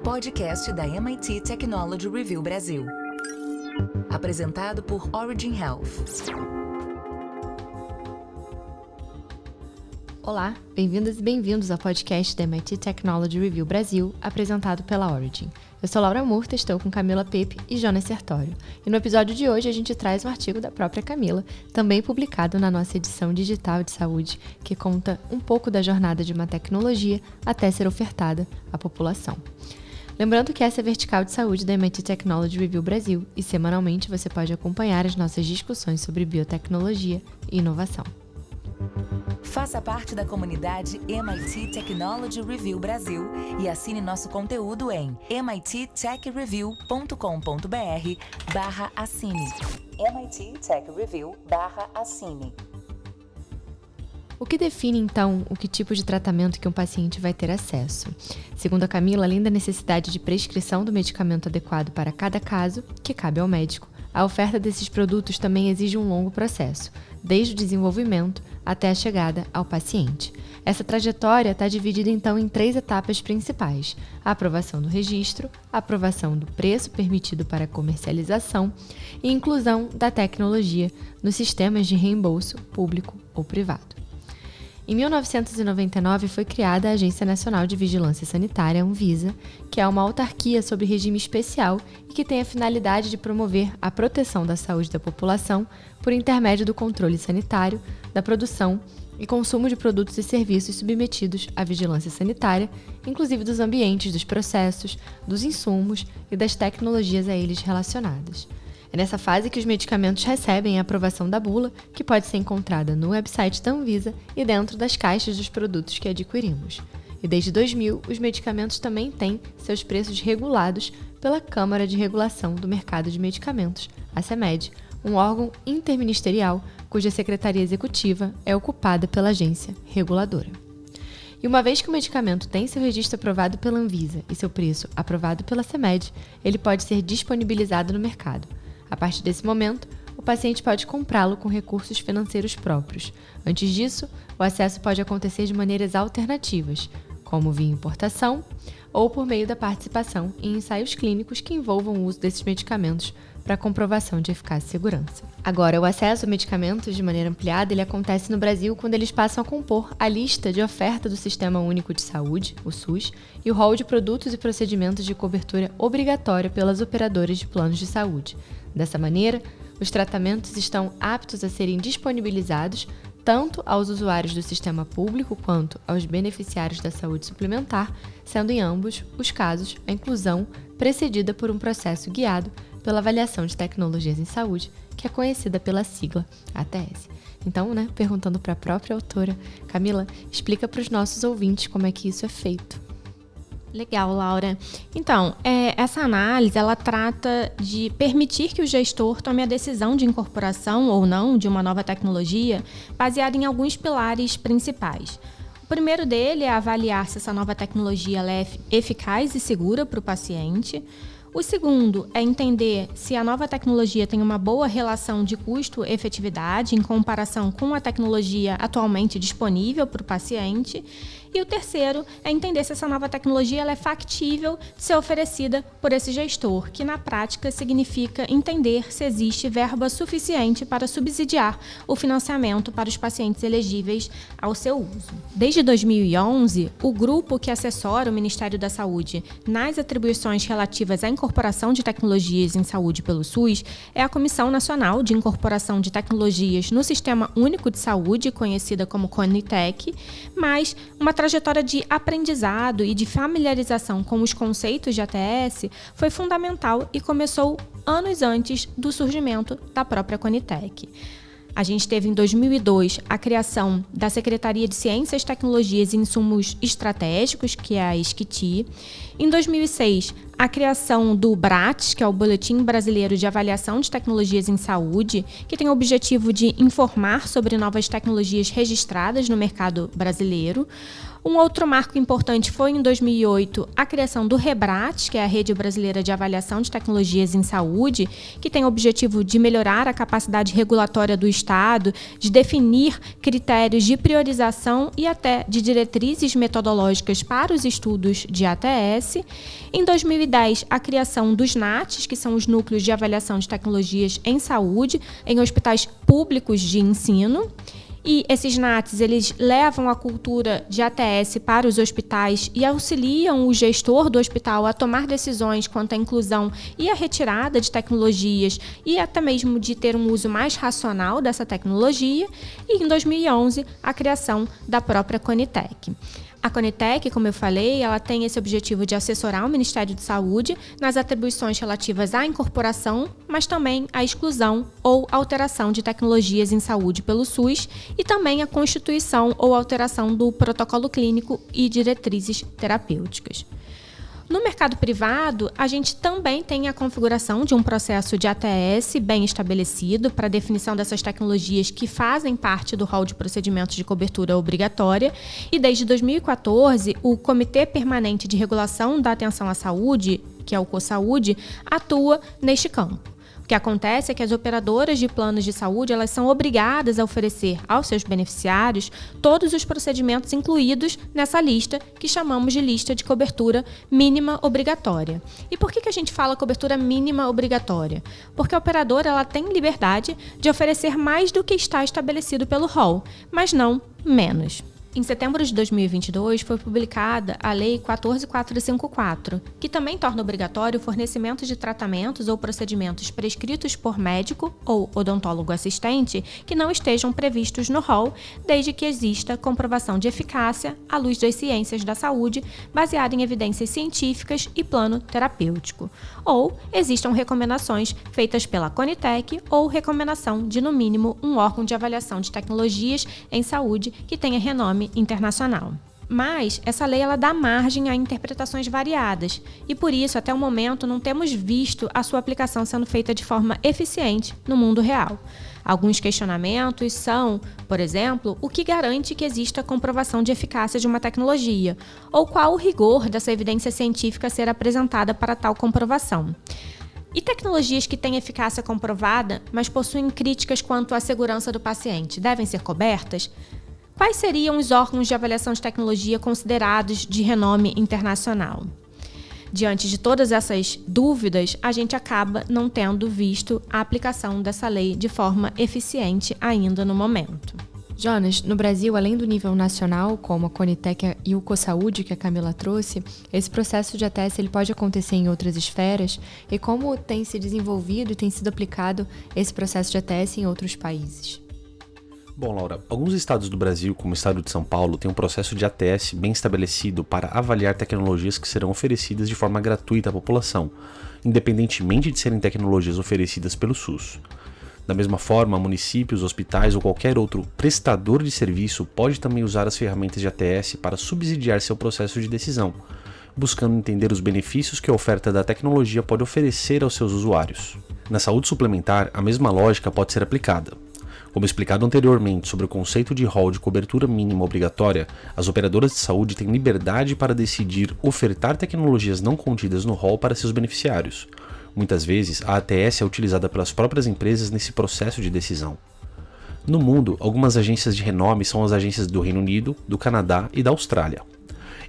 Podcast da MIT Technology Review Brasil. Apresentado por Origin Health. Olá, bem-vindas e bem-vindos ao podcast da MIT Technology Review Brasil, apresentado pela Origin. Eu sou Laura Murta, estou com Camila Pepe e Jonas Sertório. E no episódio de hoje a gente traz um artigo da própria Camila, também publicado na nossa edição digital de saúde, que conta um pouco da jornada de uma tecnologia até ser ofertada à população. Lembrando que essa é a vertical de saúde da MIT Technology Review Brasil e semanalmente você pode acompanhar as nossas discussões sobre biotecnologia e inovação. Faça parte da comunidade MIT Technology Review Brasil e assine nosso conteúdo em mittechreview.com.br/assine. MIT Tech Review/assine. O que define, então, o que tipo de tratamento que um paciente vai ter acesso? Segundo a Camila, além da necessidade de prescrição do medicamento adequado para cada caso, que cabe ao médico, a oferta desses produtos também exige um longo processo, desde o desenvolvimento até a chegada ao paciente. Essa trajetória está dividida, então, em 3 etapas principais: a aprovação do registro, a aprovação do preço permitido para comercialização e inclusão da tecnologia nos sistemas de reembolso público ou privado. Em 1999 foi criada a Agência Nacional de Vigilância Sanitária, Anvisa, que é uma autarquia sob regime especial e que tem a finalidade de promover a proteção da saúde da população por intermédio do controle sanitário, da produção e consumo de produtos e serviços submetidos à vigilância sanitária, inclusive dos ambientes, dos processos, dos insumos e das tecnologias a eles relacionadas. É nessa fase que os medicamentos recebem a aprovação da bula, que pode ser encontrada no website da Anvisa e dentro das caixas dos produtos que adquirimos. E desde 2000, os medicamentos também têm seus preços regulados pela Câmara de Regulação do Mercado de Medicamentos, a CMED, um órgão interministerial cuja secretaria executiva é ocupada pela agência reguladora. E uma vez que o medicamento tem seu registro aprovado pela Anvisa e seu preço aprovado pela CMED, ele pode ser disponibilizado no mercado. A partir desse momento, o paciente pode comprá-lo com recursos financeiros próprios. Antes disso, o acesso pode acontecer de maneiras alternativas, como via importação ou por meio da participação em ensaios clínicos que envolvam o uso desses medicamentos para comprovação de eficácia e segurança. Agora, o acesso a medicamentos de maneira ampliada ele acontece no Brasil quando eles passam a compor a lista de oferta do Sistema Único de Saúde, o SUS, e o rol de produtos e procedimentos de cobertura obrigatória pelas operadoras de planos de saúde. Dessa maneira, os tratamentos estão aptos a serem disponibilizados tanto aos usuários do sistema público quanto aos beneficiários da saúde suplementar, sendo em ambos os casos a inclusão precedida por um processo guiado pela avaliação de tecnologias em saúde, que é conhecida pela sigla ATS. Então, perguntando para a própria autora, Camila, explica para os nossos ouvintes como é que isso é feito. Legal, Laura. Então, essa análise, ela trata de permitir que o gestor tome a decisão de incorporação ou não de uma nova tecnologia baseada em alguns pilares principais. O primeiro dele é avaliar se essa nova tecnologia ela é eficaz e segura para o paciente. O segundo é entender se a nova tecnologia tem uma boa relação de custo-efetividade em comparação com a tecnologia atualmente disponível para o paciente. E o terceiro é entender se essa nova tecnologia ela é factível de ser oferecida por esse gestor, que na prática significa entender se existe verba suficiente para subsidiar o financiamento para os pacientes elegíveis ao seu uso. Desde 2011, o grupo que assessora o Ministério da Saúde nas atribuições relativas à incorporação de tecnologias em saúde pelo SUS é a Comissão Nacional de Incorporação de Tecnologias no Sistema Único de Saúde, conhecida como CONITEC, mas uma trajetória de aprendizado e de familiarização com os conceitos de ATS foi fundamental e começou anos antes do surgimento da própria CONITEC. A gente teve em 2002 a criação da Secretaria de Ciências, Tecnologias e Insumos Estratégicos, que é a SCTI. Em 2006, a criação do BRATS, que é o Boletim Brasileiro de Avaliação de Tecnologias em Saúde, que tem o objetivo de informar sobre novas tecnologias registradas no mercado brasileiro. Um outro marco importante foi, em 2008, a criação do REBRAT, que é a Rede Brasileira de Avaliação de Tecnologias em Saúde, que tem o objetivo de melhorar a capacidade regulatória do Estado, de definir critérios de priorização e até de diretrizes metodológicas para os estudos de ATS. Em 2010, a criação dos NATs, que são os Núcleos de Avaliação de Tecnologias em Saúde, em hospitais públicos de ensino. E esses NATs, eles levam a cultura de ATS para os hospitais e auxiliam o gestor do hospital a tomar decisões quanto à inclusão e à retirada de tecnologias e até mesmo de ter um uso mais racional dessa tecnologia. E em 2011, a criação da própria Conitec. A Conitec, como eu falei, ela tem esse objetivo de assessorar o Ministério da Saúde nas atribuições relativas à incorporação, mas também à exclusão ou alteração de tecnologias em saúde pelo SUS e também a constituição ou alteração do protocolo clínico e diretrizes terapêuticas. No mercado privado, a gente também tem a configuração de um processo de ATS bem estabelecido para a definição dessas tecnologias que fazem parte do rol de procedimentos de cobertura obrigatória. E desde 2014, o Comitê Permanente de Regulação da Atenção à Saúde, que é o COSAúde, atua neste campo. O que acontece é que as operadoras de planos de saúde elas são obrigadas a oferecer aos seus beneficiários todos os procedimentos incluídos nessa lista que chamamos de lista de cobertura mínima obrigatória. E por que a gente fala cobertura mínima obrigatória? Porque a operadora ela tem liberdade de oferecer mais do que está estabelecido pelo rol, mas não menos. Em setembro de 2022, foi publicada a Lei 14.454, que também torna obrigatório o fornecimento de tratamentos ou procedimentos prescritos por médico ou odontólogo assistente que não estejam previstos no rol, desde que exista comprovação de eficácia à luz das ciências da saúde, baseada em evidências científicas e plano terapêutico, ou existam recomendações feitas pela Conitec ou recomendação de, no mínimo, um órgão de avaliação de tecnologias em saúde que tenha renome internacional. Mas essa lei ela dá margem a interpretações variadas e, por isso, até o momento, não temos visto a sua aplicação sendo feita de forma eficiente no mundo real. Alguns questionamentos são, por exemplo, o que garante que exista comprovação de eficácia de uma tecnologia, ou qual o rigor dessa evidência científica a ser apresentada para tal comprovação. E tecnologias que têm eficácia comprovada, mas possuem críticas quanto à segurança do paciente, devem ser cobertas? Quais seriam os órgãos de avaliação de tecnologia considerados de renome internacional? Diante de todas essas dúvidas, a gente acaba não tendo visto a aplicação dessa lei de forma eficiente ainda no momento. Jonas, no Brasil, além do nível nacional, como a Conitec e o COSAúde que a Camila trouxe, esse processo de ATS ele pode acontecer em outras esferas e como tem se desenvolvido e tem sido aplicado esse processo de ATS em outros países? Bom, Laura, alguns estados do Brasil, como o estado de São Paulo, têm um processo de ATS bem estabelecido para avaliar tecnologias que serão oferecidas de forma gratuita à população, independentemente de serem tecnologias oferecidas pelo SUS. Da mesma forma, municípios, hospitais ou qualquer outro prestador de serviço pode também usar as ferramentas de ATS para subsidiar seu processo de decisão, buscando entender os benefícios que a oferta da tecnologia pode oferecer aos seus usuários. Na saúde suplementar, a mesma lógica pode ser aplicada. Como explicado anteriormente sobre o conceito de rol de cobertura mínima obrigatória, as operadoras de saúde têm liberdade para decidir ofertar tecnologias não contidas no rol para seus beneficiários. Muitas vezes, a ATS é utilizada pelas próprias empresas nesse processo de decisão. No mundo, algumas agências de renome são as agências do Reino Unido, do Canadá e da Austrália.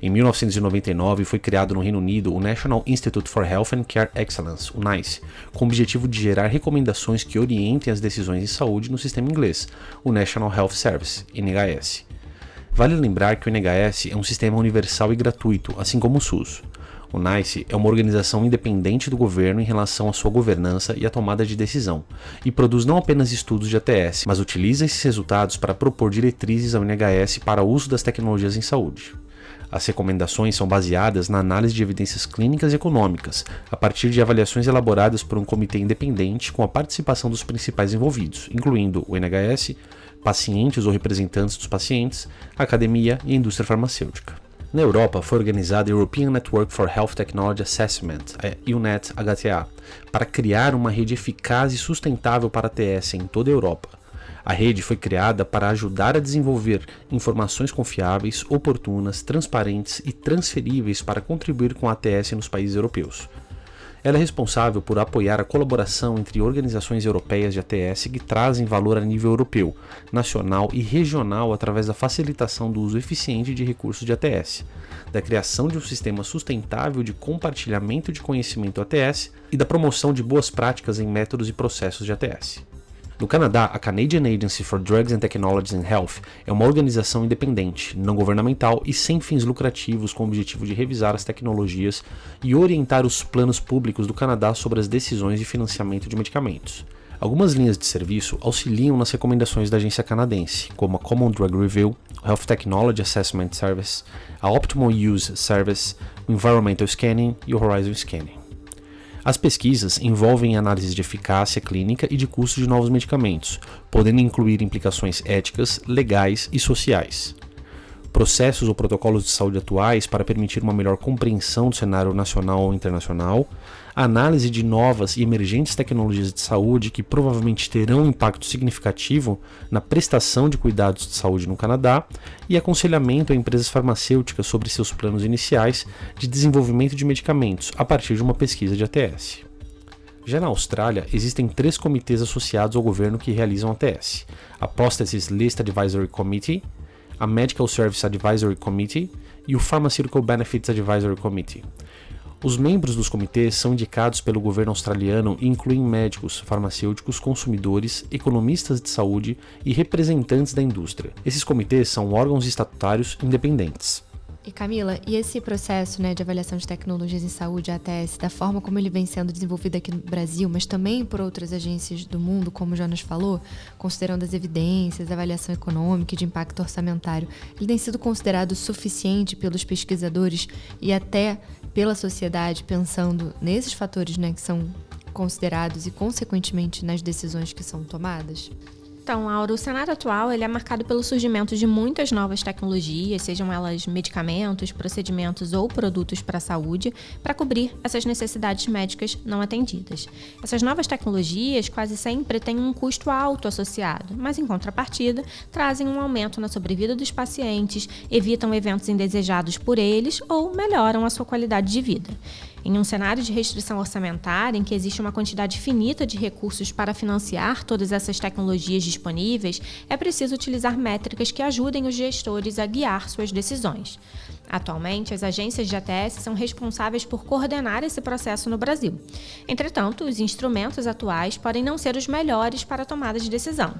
Em 1999 foi criado no Reino Unido o National Institute for Health and Care Excellence, o NICE, com o objetivo de gerar recomendações que orientem as decisões em saúde no sistema inglês, o National Health Service, NHS. Vale lembrar que o NHS é um sistema universal e gratuito, assim como o SUS. O NICE é uma organização independente do governo em relação à sua governança e à tomada de decisão, e produz não apenas estudos de ATS, mas utiliza esses resultados para propor diretrizes ao NHS para o uso das tecnologias em saúde. As recomendações são baseadas na análise de evidências clínicas e econômicas, a partir de avaliações elaboradas por um comitê independente com a participação dos principais envolvidos, incluindo o NHS, pacientes ou representantes dos pacientes, a academia e a indústria farmacêutica. Na Europa, foi organizada a European Network for Health Technology Assessment, a EUNET-HTA, para criar uma rede eficaz e sustentável para ATS em toda a Europa. A rede foi criada para ajudar a desenvolver informações confiáveis, oportunas, transparentes e transferíveis para contribuir com a ATS nos países europeus. Ela é responsável por apoiar a colaboração entre organizações europeias de ATS que trazem valor a nível europeu, nacional e regional através da facilitação do uso eficiente de recursos de ATS, da criação de um sistema sustentável de compartilhamento de conhecimento ATS e da promoção de boas práticas em métodos e processos de ATS. No Canadá, a Canadian Agency for Drugs and Technologies in Health é uma organização independente, não governamental e sem fins lucrativos com o objetivo de revisar as tecnologias e orientar os planos públicos do Canadá sobre as decisões de financiamento de medicamentos. Algumas linhas de serviço auxiliam nas recomendações da agência canadense, como a Common Drug Review, o Health Technology Assessment Service, a Optimal Use Service, o Environmental Scanning e o Horizon Scanning. As pesquisas envolvem análise de eficácia clínica e de custo de novos medicamentos, podendo incluir implicações éticas, legais e sociais. Processos ou protocolos de saúde atuais para permitir uma melhor compreensão do cenário nacional ou internacional, análise de novas e emergentes tecnologias de saúde que provavelmente terão um impacto significativo na prestação de cuidados de saúde no Canadá e aconselhamento a empresas farmacêuticas sobre seus planos iniciais de desenvolvimento de medicamentos a partir de uma pesquisa de ATS. Já na Austrália, existem 3 comitês associados ao governo que realizam ATS: a Prosthesis List Advisory Committee, a Medical Service Advisory Committee e o Pharmaceutical Benefits Advisory Committee. Os membros dos comitês são indicados pelo governo australiano e incluem médicos, farmacêuticos, consumidores, economistas de saúde e representantes da indústria. Esses comitês são órgãos estatutários independentes. E Camila, e esse processo, de avaliação de tecnologias em saúde, a ATS, da forma como ele vem sendo desenvolvido aqui no Brasil, mas também por outras agências do mundo, como já nos falou, considerando as evidências, a avaliação econômica e de impacto orçamentário, ele tem sido considerado suficiente pelos pesquisadores e até pela sociedade, pensando nesses fatores, que são considerados e, consequentemente, nas decisões que são tomadas? Então, Laura, o cenário atual ele é marcado pelo surgimento de muitas novas tecnologias, sejam elas medicamentos, procedimentos ou produtos para a saúde, para cobrir essas necessidades médicas não atendidas. Essas novas tecnologias quase sempre têm um custo alto associado, mas em contrapartida trazem um aumento na sobrevida dos pacientes, evitam eventos indesejados por eles ou melhoram a sua qualidade de vida. Em um cenário de restrição orçamentária, em que existe uma quantidade finita de recursos para financiar todas essas tecnologias disponíveis, é preciso utilizar métricas que ajudem os gestores a guiar suas decisões. Atualmente, as agências de ATS são responsáveis por coordenar esse processo no Brasil. Entretanto, os instrumentos atuais podem não ser os melhores para a tomada de decisão.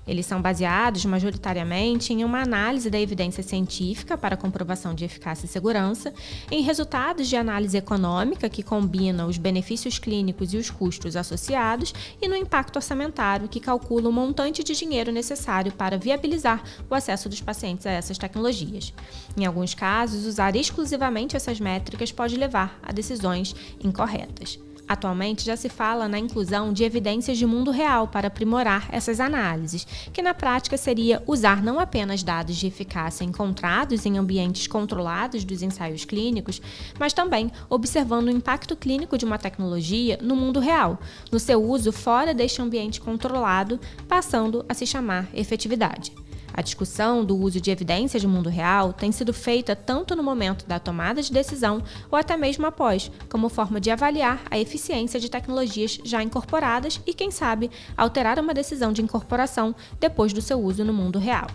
Eles são baseados majoritariamente em uma análise da evidência científica para comprovação de eficácia e segurança, em resultados de análise econômica que combina os benefícios clínicos e os custos associados e no impacto orçamentário que calcula o montante de dinheiro necessário para viabilizar o acesso dos pacientes a essas tecnologias. Em alguns casos, usar exclusivamente essas métricas pode levar a decisões incorretas. Atualmente já se fala na inclusão de evidências de mundo real para aprimorar essas análises, que na prática seria usar não apenas dados de eficácia encontrados em ambientes controlados dos ensaios clínicos, mas também observando o impacto clínico de uma tecnologia no mundo real, no seu uso fora deste ambiente controlado, passando a se chamar efetividade. A discussão do uso de evidências de mundo real tem sido feita tanto no momento da tomada de decisão ou até mesmo após, como forma de avaliar a eficiência de tecnologias já incorporadas e, quem sabe, alterar uma decisão de incorporação depois do seu uso no mundo real.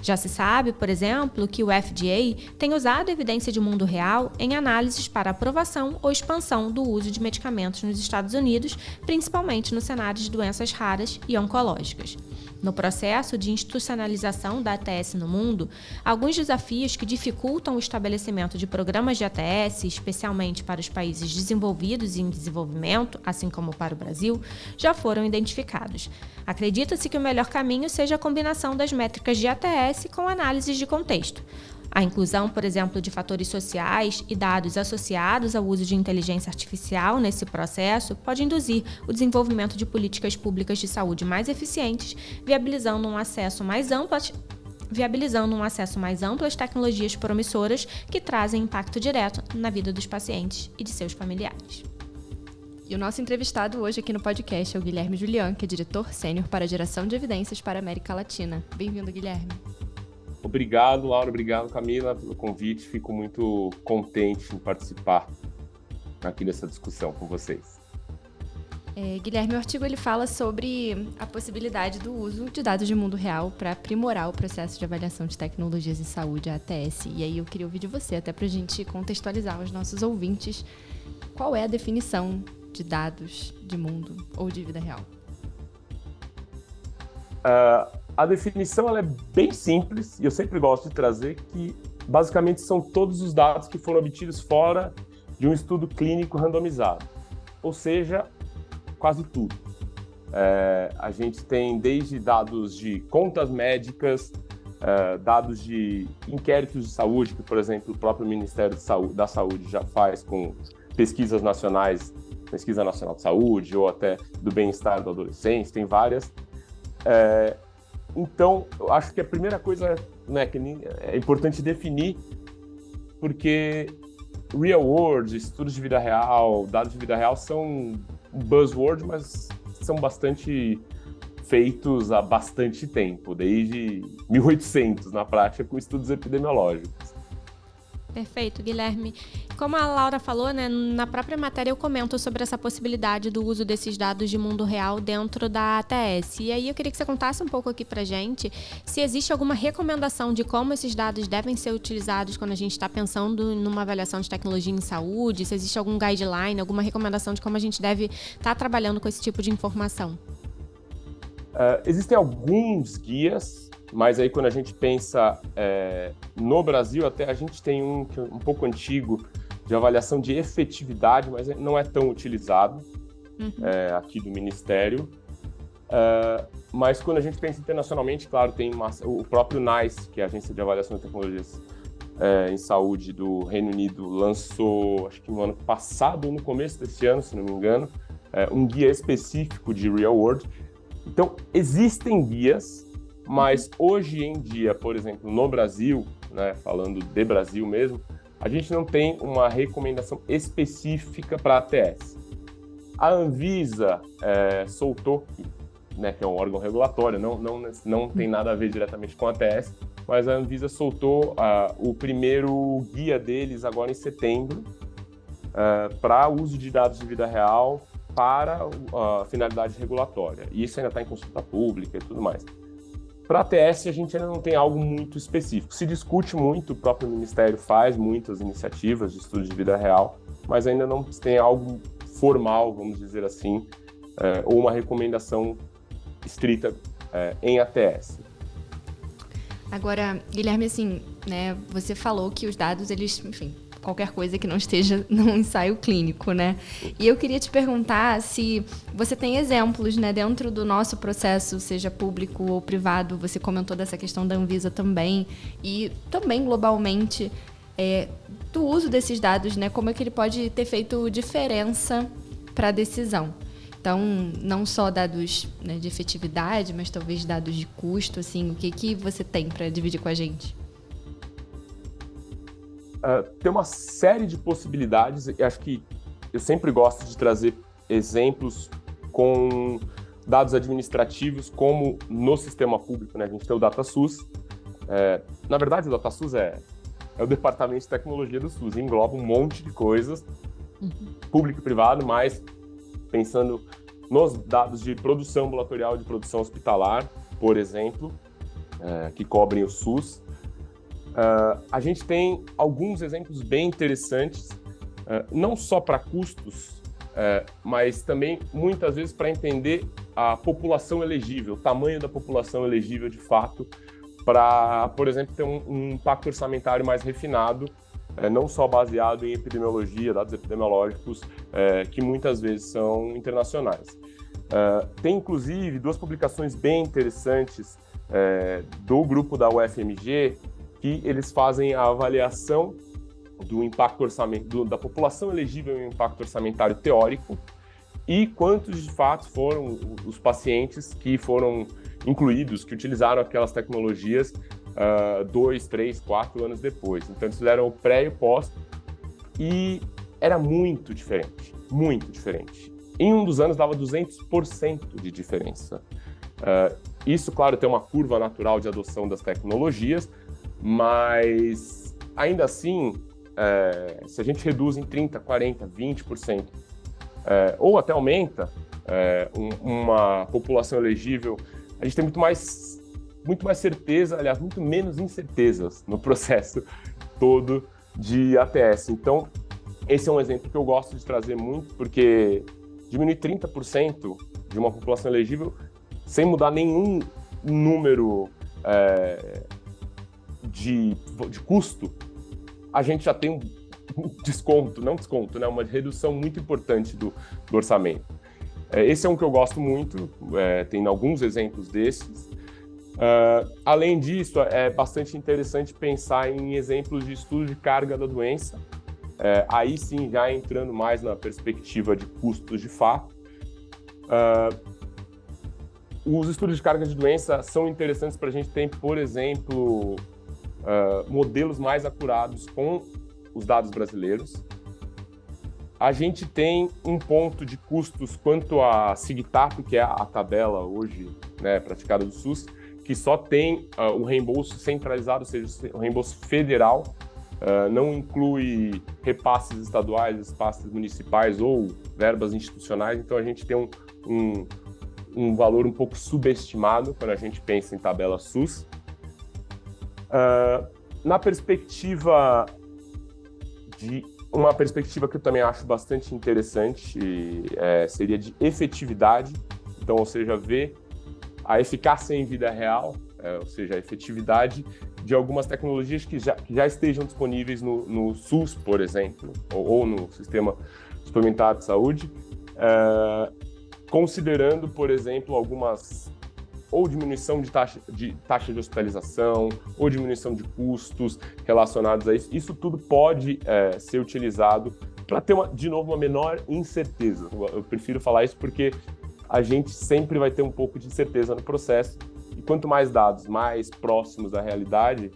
Já se sabe, por exemplo, que o FDA tem usado evidência de mundo real em análises para aprovação ou expansão do uso de medicamentos nos Estados Unidos, principalmente no cenário de doenças raras e oncológicas. No processo de institucionalização da ATS no mundo, alguns desafios que dificultam o estabelecimento de programas de ATS, especialmente para os países desenvolvidos e em desenvolvimento, assim como para o Brasil, já foram identificados. Acredita-se que o melhor caminho seja a combinação das métricas de ATS com análises de contexto. A inclusão, por exemplo, de fatores sociais e dados associados ao uso de inteligência artificial nesse processo pode induzir o desenvolvimento de políticas públicas de saúde mais eficientes, viabilizando um acesso mais amplo às tecnologias promissoras que trazem impacto direto na vida dos pacientes e de seus familiares. E o nosso entrevistado hoje aqui no podcast é o Guilherme Julian, que é diretor sênior para a geração de evidências para a América Latina. Bem-vindo, Guilherme. Obrigado, Laura. Obrigado, Camila, pelo convite. Fico muito contente em participar aqui dessa discussão com vocês. Guilherme, o artigo ele fala sobre a possibilidade do uso de dados de mundo real para aprimorar o processo de avaliação de tecnologias em saúde, a ATS. E aí eu queria ouvir de você, até para a gente contextualizar os nossos ouvintes, qual é a definição de dados de mundo ou de vida real? A definição ela é bem simples, e eu sempre gosto de trazer que, basicamente, são todos os dados que foram obtidos fora de um estudo clínico randomizado. Ou seja, quase tudo. A gente tem desde dados de contas médicas, dados de inquéritos de saúde, que, por exemplo, o próprio Ministério da Saúde já faz com pesquisas nacionais, Pesquisa Nacional de Saúde, ou até do bem-estar do adolescente, tem várias. Então, eu acho que a primeira coisa, né, que é importante definir, porque real world, estudos de vida real, dados de vida real são um buzzword, mas são bastante feitos há bastante tempo, desde 1800 na prática, com estudos epidemiológicos. Perfeito, Guilherme. Como a Laura falou, né, na própria matéria eu comento sobre essa possibilidade do uso desses dados de mundo real dentro da ATS. E aí eu queria que você contasse um pouco aqui pra gente se existe alguma recomendação de como esses dados devem ser utilizados quando a gente está pensando numa avaliação de tecnologia em saúde, se existe algum guideline, alguma recomendação de como a gente deve estar trabalhando com esse tipo de informação. Existem alguns guias, mas aí quando a gente pensa no Brasil, até a gente tem um pouco antigo de avaliação de efetividade, mas não é tão utilizado aqui do Ministério. Mas quando a gente pensa internacionalmente, claro, tem o próprio NICE, que é a Agência de Avaliação de Tecnologias em Saúde do Reino Unido, lançou, acho que no ano passado ou no começo desse ano, se não me engano, um guia específico de real world. Então, existem guias, mas hoje em dia, por exemplo, no Brasil, né, falando de Brasil mesmo, a gente não tem uma recomendação específica para a ATS. A Anvisa soltou, né, que é um órgão regulatório, não tem nada a ver diretamente com a ATS, mas a Anvisa soltou o primeiro guia deles agora em setembro para uso de dados de vida real para a finalidade regulatória. E isso ainda está em consulta pública e tudo mais. Para a ATS, a gente ainda não tem algo muito específico. Se discute muito, o próprio Ministério faz muitas iniciativas de estudo de vida real, mas ainda não tem algo formal, vamos dizer assim, ou uma recomendação estrita em ATS. Agora, Guilherme, assim, né, você falou que os dados, eles, enfim, qualquer coisa que não esteja num ensaio clínico, né? E eu queria te perguntar se você tem exemplos, né, dentro do nosso processo, seja público ou privado, você comentou dessa questão da Anvisa também, e também globalmente, do uso desses dados, né, como é que ele pode ter feito diferença para a decisão. Então, não só dados, né, de efetividade, mas talvez dados de custo, assim, o que você tem para dividir com a gente? Tem uma série de possibilidades, e acho que eu sempre gosto de trazer exemplos com dados administrativos, como no sistema público, né? A gente tem o DataSUS. Na verdade, o DataSUS é o departamento de tecnologia do SUS, engloba um monte de coisas, público e privado, mas pensando nos dados de produção ambulatorial e de produção hospitalar, por exemplo, que cobrem o SUS. A gente tem alguns exemplos bem interessantes, não só para custos, mas também muitas vezes para entender a população elegível, o tamanho da população elegível de fato, para, por exemplo, ter um impacto orçamentário mais refinado, não só baseado em epidemiologia, dados epidemiológicos, que muitas vezes são internacionais. Tem inclusive duas publicações bem interessantes do grupo da UFMG, que eles fazem a avaliação do impacto da população elegível em impacto orçamentário teórico e quantos de fato foram os pacientes que foram incluídos, que utilizaram aquelas tecnologias 2, 3, 4 anos depois. Então eles fizeram o pré e o pós e era muito diferente, muito diferente. em um dos anos dava 200% de diferença. Isso, claro, tem uma curva natural de adoção das tecnologias, mas ainda assim, se a gente reduz em 30%, 40%, 20%, ou até aumenta uma população elegível, a gente tem muito mais certeza, aliás, muito menos incertezas no processo todo de ATS. Então, esse é um exemplo que eu gosto de trazer muito, porque diminuir 30% de uma população elegível sem mudar nenhum número de custo, a gente já tem um uma redução muito importante do orçamento. Esse é um que eu gosto muito, tem alguns exemplos desses. Além disso, é bastante interessante pensar em exemplos de estudo de carga da doença, aí sim já entrando mais na perspectiva de custos de fato. Os estudos de carga de doença são interessantes para a gente ter, por exemplo, modelos mais acurados com os dados brasileiros. A gente tem um ponto de custos quanto a SIGTAP, que é a tabela hoje, né, praticada do SUS, que só tem o reembolso centralizado, ou seja, o reembolso federal, não inclui repasses estaduais, repasses municipais ou verbas institucionais, então a gente tem um valor um pouco subestimado quando a gente pensa em tabela SUS. Na perspectiva uma perspectiva que eu também acho bastante interessante seria de efetividade, então, ou seja, ver a eficácia em vida real, ou seja, a efetividade de algumas tecnologias que já estejam disponíveis no SUS, por exemplo, ou no Sistema Suplementar de Saúde, considerando, por exemplo, algumas ou diminuição de taxa de hospitalização, ou diminuição de custos relacionados a isso. Isso tudo pode ser utilizado para ter, de novo, uma menor incerteza. Eu prefiro falar isso porque a gente sempre vai ter um pouco de incerteza no processo, e quanto mais dados mais próximos da realidade,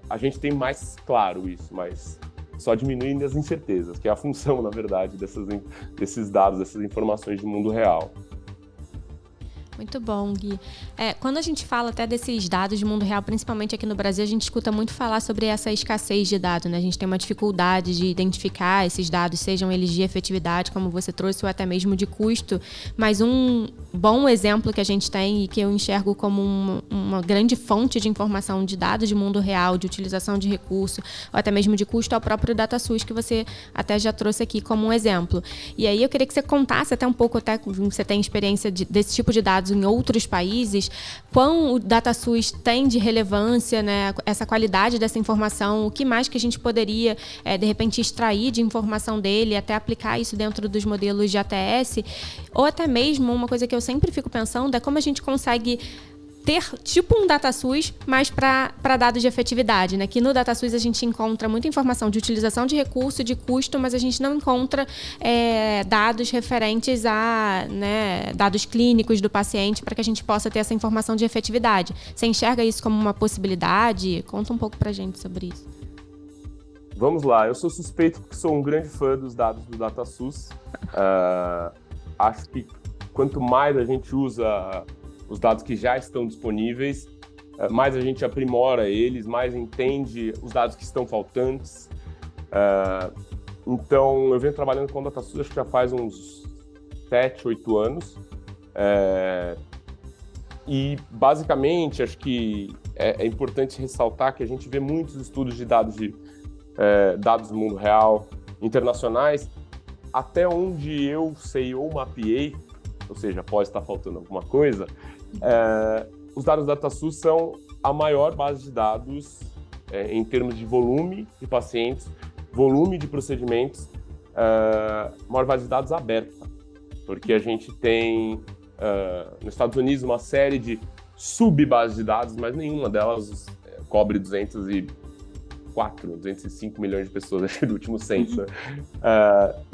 a gente tem mais claro isso, mas só diminuindo as incertezas, que é a função, na verdade, desses dados, dessas informações de mundo real. Muito bom, Gui. Quando a gente fala até desses dados de mundo real, principalmente aqui no Brasil, a gente escuta muito falar sobre essa escassez de dados, né? A gente tem uma dificuldade de identificar esses dados, sejam eles de efetividade, como você trouxe, ou até mesmo de custo. Mas um bom exemplo que a gente tem e que eu enxergo como uma grande fonte de informação de dados de mundo real, de utilização de recurso, ou até mesmo de custo, é o próprio DataSUS, que você até já trouxe aqui como um exemplo. E aí eu queria que você contasse até um pouco, até você tem experiência desse tipo de dados em outros países, quão o DataSUS tem de relevância, né, essa qualidade dessa informação, o que mais que a gente poderia, de repente, extrair de informação dele, até aplicar isso dentro dos modelos de ATS, ou até mesmo, uma coisa que eu sempre fico pensando é como a gente consegue ter tipo um DataSUS, mas para dados de efetividade, né? Que no DataSUS a gente encontra muita informação de utilização de recurso, de custo, mas a gente não encontra dados referentes a, né, dados clínicos do paciente para que a gente possa ter essa informação de efetividade. Você enxerga isso como uma possibilidade? Conta um pouco para a gente sobre isso. Vamos lá, eu sou suspeito porque sou um grande fã dos dados do DataSUS. Acho que quanto mais a gente usa os dados que já estão disponíveis, mais a gente aprimora eles, mais entende os dados que estão faltantes. Então, eu venho trabalhando com o DataSUS, acho que já faz uns 7, 8 anos. E, basicamente, acho que é importante ressaltar que a gente vê muitos estudos de dados do mundo real, internacionais, até onde eu sei ou mapeei, ou seja, pode estar faltando alguma coisa, os dados da DataSUS são a maior base de dados em termos de volume de pacientes, volume de procedimentos, maior base de dados aberta, porque a gente tem nos Estados Unidos uma série de sub-bases de dados, mas nenhuma delas cobre 205 milhões de pessoas, acho que do último censo.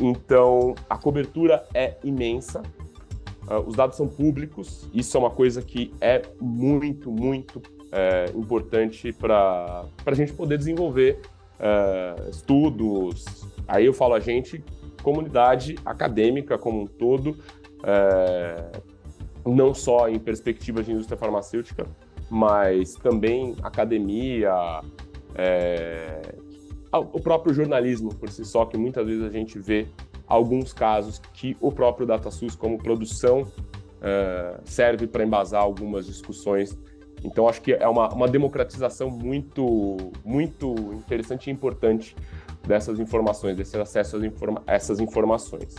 Então, a cobertura é imensa. Os dados são públicos, isso é uma coisa que é muito, muito importante para a gente poder desenvolver estudos. Aí eu falo a gente, comunidade acadêmica como um todo, não só em perspectivas de indústria farmacêutica, mas também academia, o próprio jornalismo por si só, que muitas vezes a gente vê alguns casos que o próprio DataSUS, como produção, serve para embasar algumas discussões. Então, acho que é uma democratização muito, muito interessante e importante dessas informações, desse acesso a essas informações.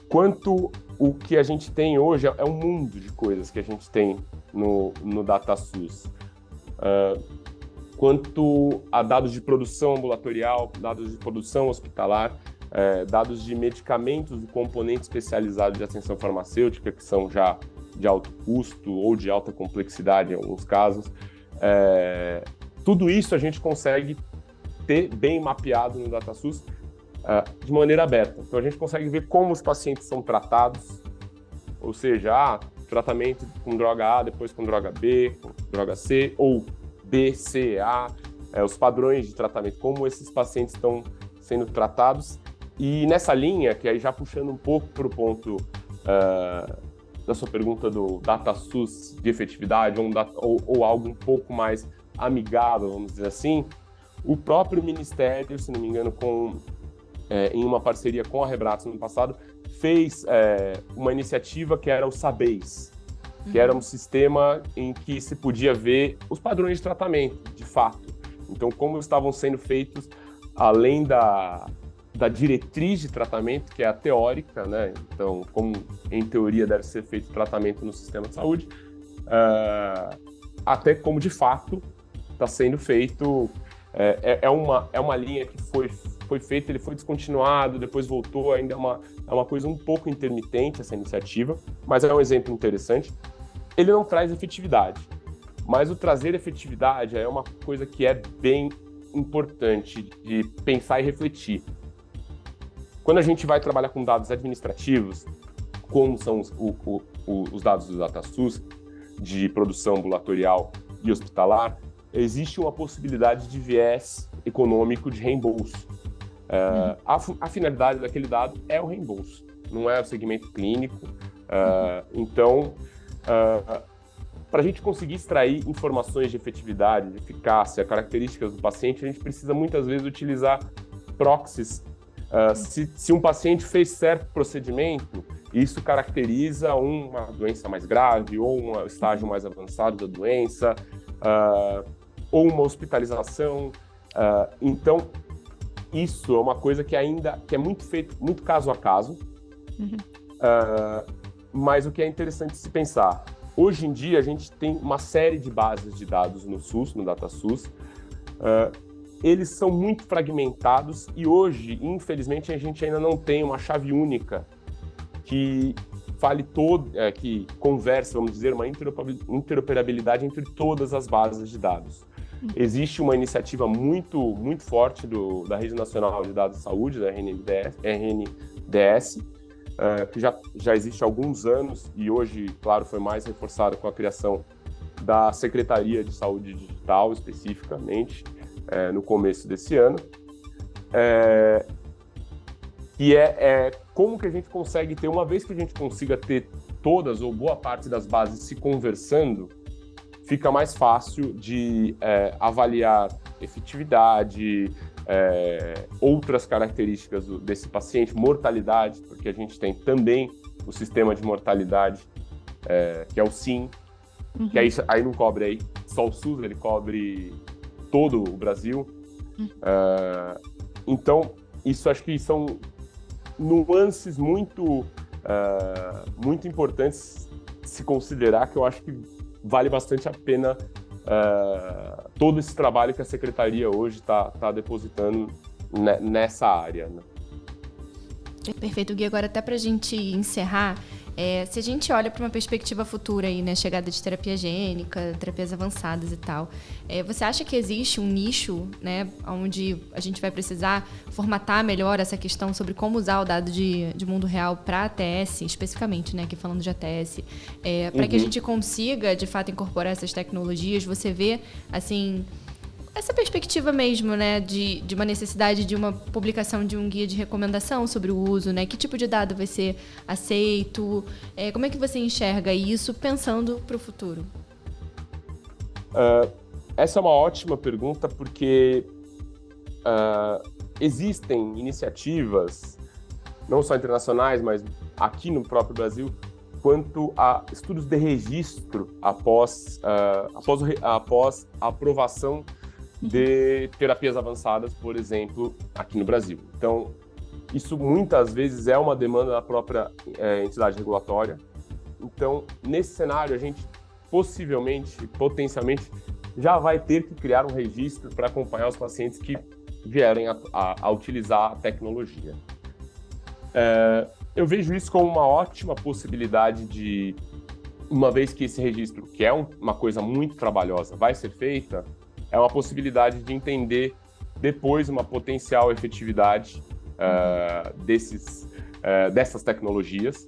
Quanto o que a gente tem hoje, é um mundo de coisas que a gente tem no DataSUS. Quanto a dados de produção ambulatorial, dados de produção hospitalar, dados de medicamentos e componentes especializados de atenção farmacêutica, que são já de alto custo ou de alta complexidade em alguns casos. Tudo isso a gente consegue ter bem mapeado no DataSUS de maneira aberta. Então a gente consegue ver como os pacientes são tratados, ou seja, tratamento com droga A, depois com droga B, com droga C, ou B, C, A, os padrões de tratamento, como esses pacientes estão sendo tratados. E nessa linha, que aí já puxando um pouco para o ponto da sua pergunta do DataSUS de efetividade, ou algo um pouco mais amigável, vamos dizer assim, o próprio Ministério, se não me engano, em uma parceria com a Rebratos no passado, fez uma iniciativa que era o SABES, que era um sistema em que se podia ver os padrões de tratamento, de fato. Então, como estavam sendo feitos, além da diretriz de tratamento, que é a teórica, né? Então, como em teoria deve ser feito o tratamento no sistema de saúde, até como de fato está sendo feito. É uma linha que foi feita, ele foi descontinuado, depois voltou, ainda é uma coisa um pouco intermitente essa iniciativa, mas é um exemplo interessante. Ele não traz efetividade, mas o trazer efetividade é uma coisa que é bem importante de pensar e refletir. Quando a gente vai trabalhar com dados administrativos, como são os dados do DataSUS, de produção ambulatorial e hospitalar, existe uma possibilidade de viés econômico de reembolso. A finalidade daquele dado é o reembolso, não é o segmento clínico. Então, para a gente conseguir extrair informações de efetividade, de eficácia, características do paciente, a gente precisa muitas vezes utilizar proxies. Se um paciente fez certo procedimento, isso caracteriza uma doença mais grave ou um estágio mais avançado da doença, ou uma hospitalização. Então, isso é uma coisa que é muito feito, muito caso a caso, mas o que é interessante se pensar, hoje em dia a gente tem uma série de bases de dados no SUS, no DataSUS. Eles são muito fragmentados e hoje, infelizmente, a gente ainda não tem uma chave única que que converse, vamos dizer, uma interoperabilidade entre todas as bases de dados. Existe uma iniciativa muito, muito forte da Rede Nacional de Dados de Saúde, da RNDS, que já existe há alguns anos e hoje, claro, foi mais reforçada com a criação da Secretaria de Saúde Digital, especificamente, no começo desse ano, e como que a gente consegue ter, uma vez que a gente consiga ter todas ou boa parte das bases se conversando, fica mais fácil de avaliar efetividade, outras características desse paciente, mortalidade, porque a gente tem também o sistema de mortalidade, que é o SIM, que aí não cobre só o SUS, ele cobre todo o Brasil. Então, isso acho que são nuances muito importantes de se considerar, que eu acho que vale bastante a pena todo esse trabalho que a Secretaria hoje está depositando nessa área, né? Perfeito, Gui. Agora, até para a gente encerrar, se a gente olha para uma perspectiva futura aí, né, chegada de terapia gênica, terapias avançadas e tal, você acha que existe um nicho, né, onde a gente vai precisar formatar melhor essa questão sobre como usar o dado de mundo real para ATS, especificamente, né, aqui falando de ATS, para que a gente consiga, de fato, incorporar essas tecnologias? Você vê, assim, essa perspectiva mesmo, né, de uma necessidade de uma publicação de um guia de recomendação sobre o uso, né? Que tipo de dado vai ser aceito? Como é que você enxerga isso pensando para o futuro? Essa é uma ótima pergunta porque existem iniciativas, não só internacionais, mas aqui no próprio Brasil, quanto a estudos de registro após a aprovação de terapias avançadas, por exemplo, aqui no Brasil. Então, isso muitas vezes é uma demanda da própria entidade regulatória. Então, nesse cenário, a gente potencialmente, já vai ter que criar um registro para acompanhar os pacientes que vierem a utilizar a tecnologia. Eu vejo isso como uma ótima possibilidade de, uma vez que esse registro, que é uma coisa muito trabalhosa, vai ser feita, é uma possibilidade de entender depois uma potencial efetividade dessas tecnologias.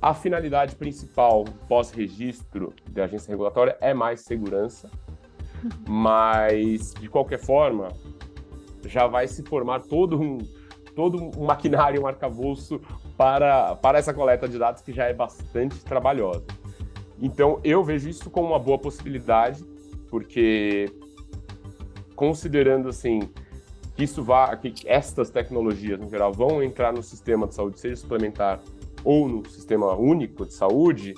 A finalidade principal pós-registro da agência regulatória é mais segurança, mas, de qualquer forma, já vai se formar todo um maquinário, um arcabouço para essa coleta de dados que já é bastante trabalhosa. Então, eu vejo isso como uma boa possibilidade, porque, considerando assim, que estas tecnologias, no geral, vão entrar no sistema de saúde, seja suplementar ou no sistema único de saúde,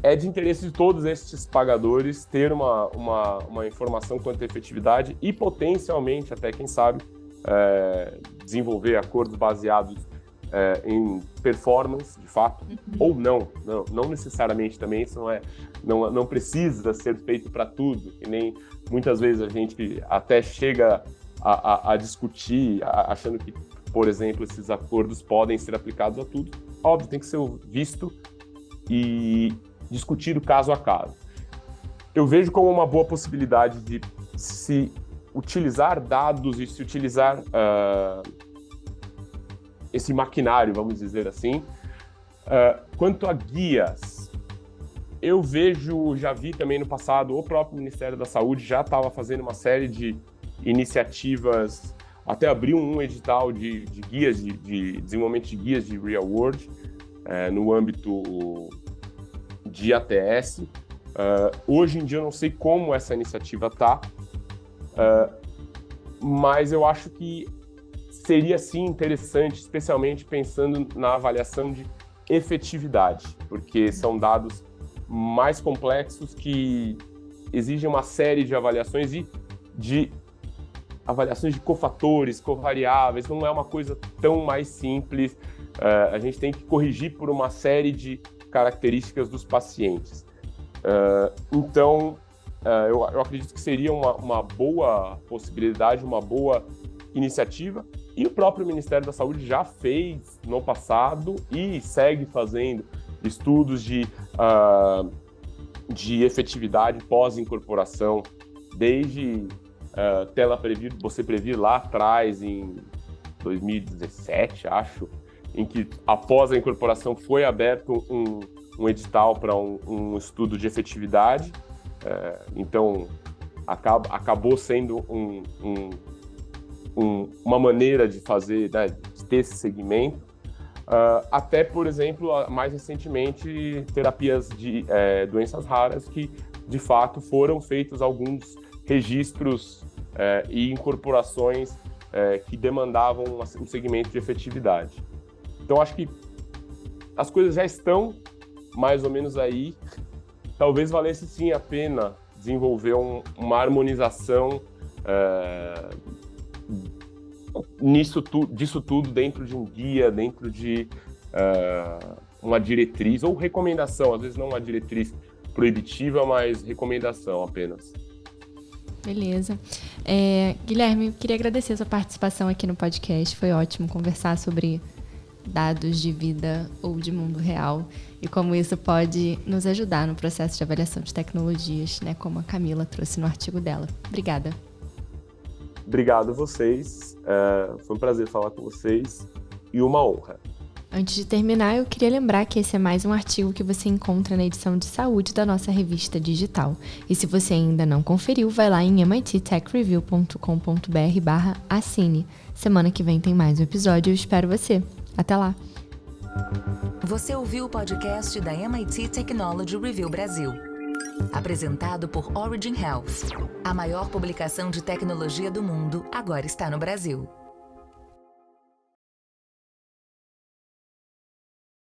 é de interesse de todos estes pagadores ter uma informação quanto à efetividade e, potencialmente, até quem sabe, desenvolver acordos baseados em performance, de fato, ou não necessariamente também, isso não precisa ser feito para tudo, e nem muitas vezes a gente até chega a discutir, achando que, por exemplo, esses acordos podem ser aplicados a tudo. Óbvio, tem que ser visto e discutido caso a caso. Eu vejo como uma boa possibilidade de se utilizar dados e se utilizar esse maquinário, vamos dizer assim. Quanto a guias, eu já vi também no passado, o próprio Ministério da Saúde já estava fazendo uma série de iniciativas, até abriu um edital de guias, de desenvolvimento de guias de real world, no âmbito de ATS. Hoje em dia eu não sei como essa iniciativa está, mas eu acho que seria sim interessante, especialmente pensando na avaliação de efetividade, porque são dados mais complexos que exigem uma série de avaliações e de avaliações de cofatores, covariáveis, não é uma coisa tão mais simples. A gente tem que corrigir por uma série de características dos pacientes. Então, eu acredito que seria uma boa possibilidade, uma boa iniciativa, e o próprio Ministério da Saúde já fez no passado e segue fazendo estudos de efetividade pós-incorporação, desde você previr lá atrás, em 2017, acho, em que após a incorporação foi aberto um edital para um estudo de efetividade, então acabou sendo uma maneira de fazer, né, de ter esse segmento. Até, por exemplo, mais recentemente, terapias de doenças raras que, de fato, foram feitos alguns registros e incorporações que demandavam um segmento de efetividade. Então, acho que as coisas já estão mais ou menos aí. Talvez valesse sim a pena desenvolver uma harmonização disso tudo dentro de um guia, dentro de uma diretriz ou recomendação, às vezes não uma diretriz proibitiva, mas recomendação apenas. Beleza. Guilherme, queria agradecer a sua participação aqui no podcast. Foi ótimo conversar sobre dados de vida ou de mundo real e como isso pode nos ajudar no processo de avaliação de tecnologias, né, como a Camila trouxe no artigo dela. Obrigada. Obrigado a vocês. Foi um prazer falar com vocês e uma honra. Antes de terminar, eu queria lembrar que esse é mais um artigo que você encontra na edição de saúde da nossa revista digital. E se você ainda não conferiu, vai lá em mittechreview.com.br/assine. Semana que vem tem mais um episódio e eu espero você. Até lá! Você ouviu o podcast da MIT Technology Review Brasil. Apresentado por Origin Health. A maior publicação de tecnologia do mundo agora está no Brasil.